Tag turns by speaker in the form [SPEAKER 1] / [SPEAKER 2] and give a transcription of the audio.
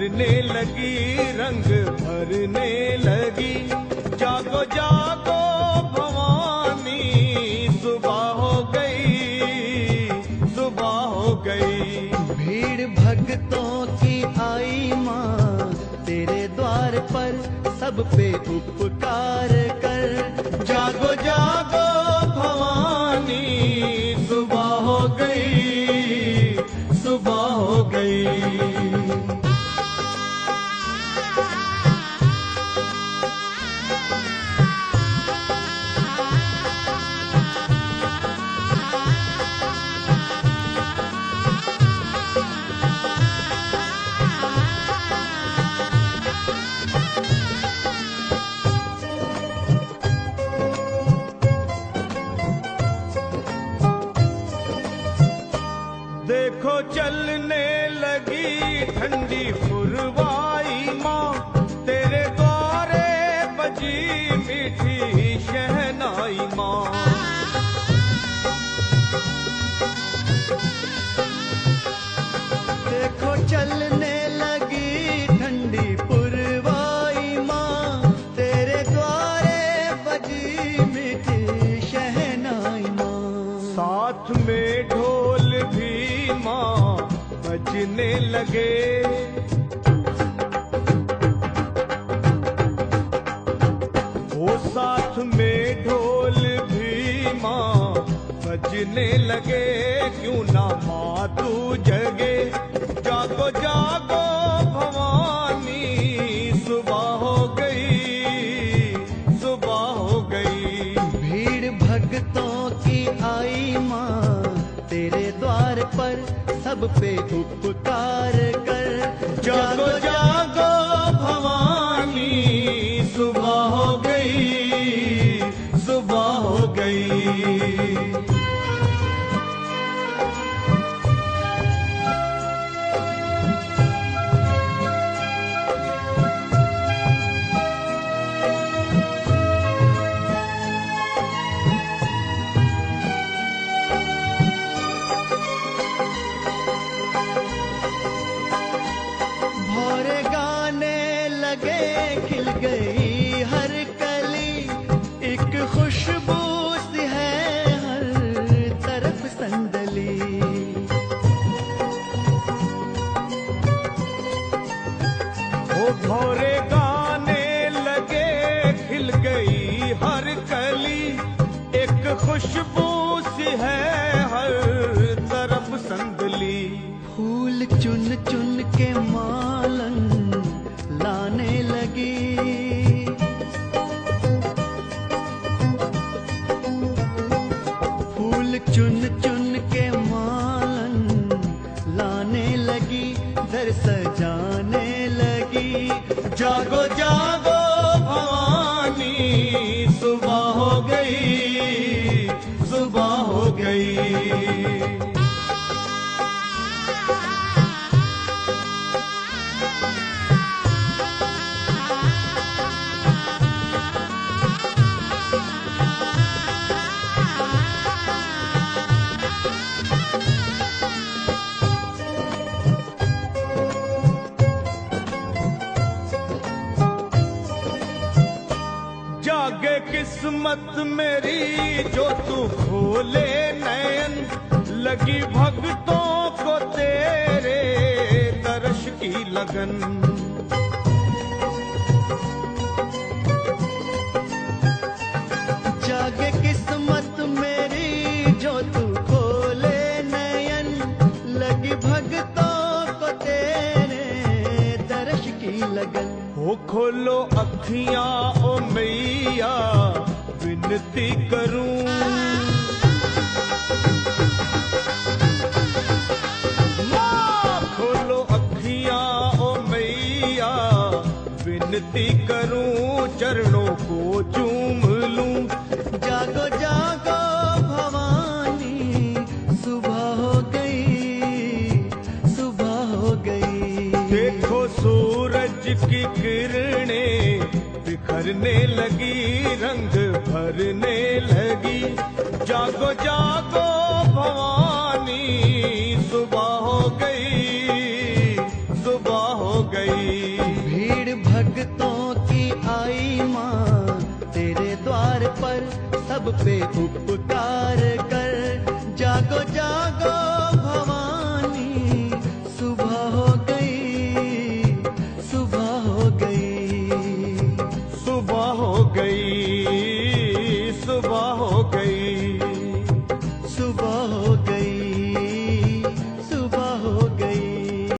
[SPEAKER 1] भरने लगी, रंग भरने लगी। जागो जागो भवानी, सुबह हो गई, सुबह हो गई।
[SPEAKER 2] भीड़ भक्तों की आई माँ तेरे द्वार पर, सब पे उपकार कर।
[SPEAKER 1] जागो जागो भवानी, सुबह हो गई, सुबह हो गई। देखो चलने लगी ठंडी पुरवाई माँ, तेरे द्वारे बजी मीठी शहनाई माँ।
[SPEAKER 2] देखो चलने लगी ठंडी पुरवाई माँ, तेरे द्वारे बजी मीठी शहनाई माँ।
[SPEAKER 1] साथ में ढोल भी माँ बजने लगे, वो साथ में ढोल भी माँ बजने लगे। क्यों ना माँ तू जगे, जागो जागो भवानी, सुबह हो गई, सुबह हो गई।
[SPEAKER 2] भीड़ भक्तों की आई माँ तेरे द्वार पर, सब पे उपकार कर।
[SPEAKER 1] जागो जागो भवानी, सुबह हो गई, सुबह हो गई।
[SPEAKER 2] भौरे गाने लगे, खिल गई हर कली, एक खुशबू सी है हर तरफ संदली।
[SPEAKER 1] वो भौरे गाने लगे, खिल गई हर कली, एक खुशबू सी है हर तरफ संदली।
[SPEAKER 2] फूल चुन चुन के मालन लाने लगी, फूल चुन चुन के मालन लाने लगी, दर सजाने लगी।
[SPEAKER 1] जागो जागो भवानी, सुबह हो गई, सुबह हो गई। जागे किस्मत मेरी जो तू खोले नयन, लगी भक्तों को तेरे दर्श की लगन।
[SPEAKER 2] जागे किस्मत मेरी जो तू खोले नयन, लगी भक्तों को तेरे दर्श की लगन।
[SPEAKER 1] हो खोलो अखियां ओ मैया, विनती करूं, माँ खोलो अखियां ओ मैया, विनती करूं, चरणों को चूम लूं।
[SPEAKER 2] जागो जागो भवानी, सुबह हो गई, सुबह हो गई।
[SPEAKER 1] देखो सूरज की किरणें बिखरने लगी, रंग भरने लगी। जागो जागो भवानी, सुबह हो गई, सुबह हो गई।
[SPEAKER 2] द्वार पर सब पे उपकार कर। जागो जागो भवानी, सुबह हो गई, सुबह हो गई,
[SPEAKER 1] सुबह हो गई, सुबह हो गई,
[SPEAKER 2] सुबह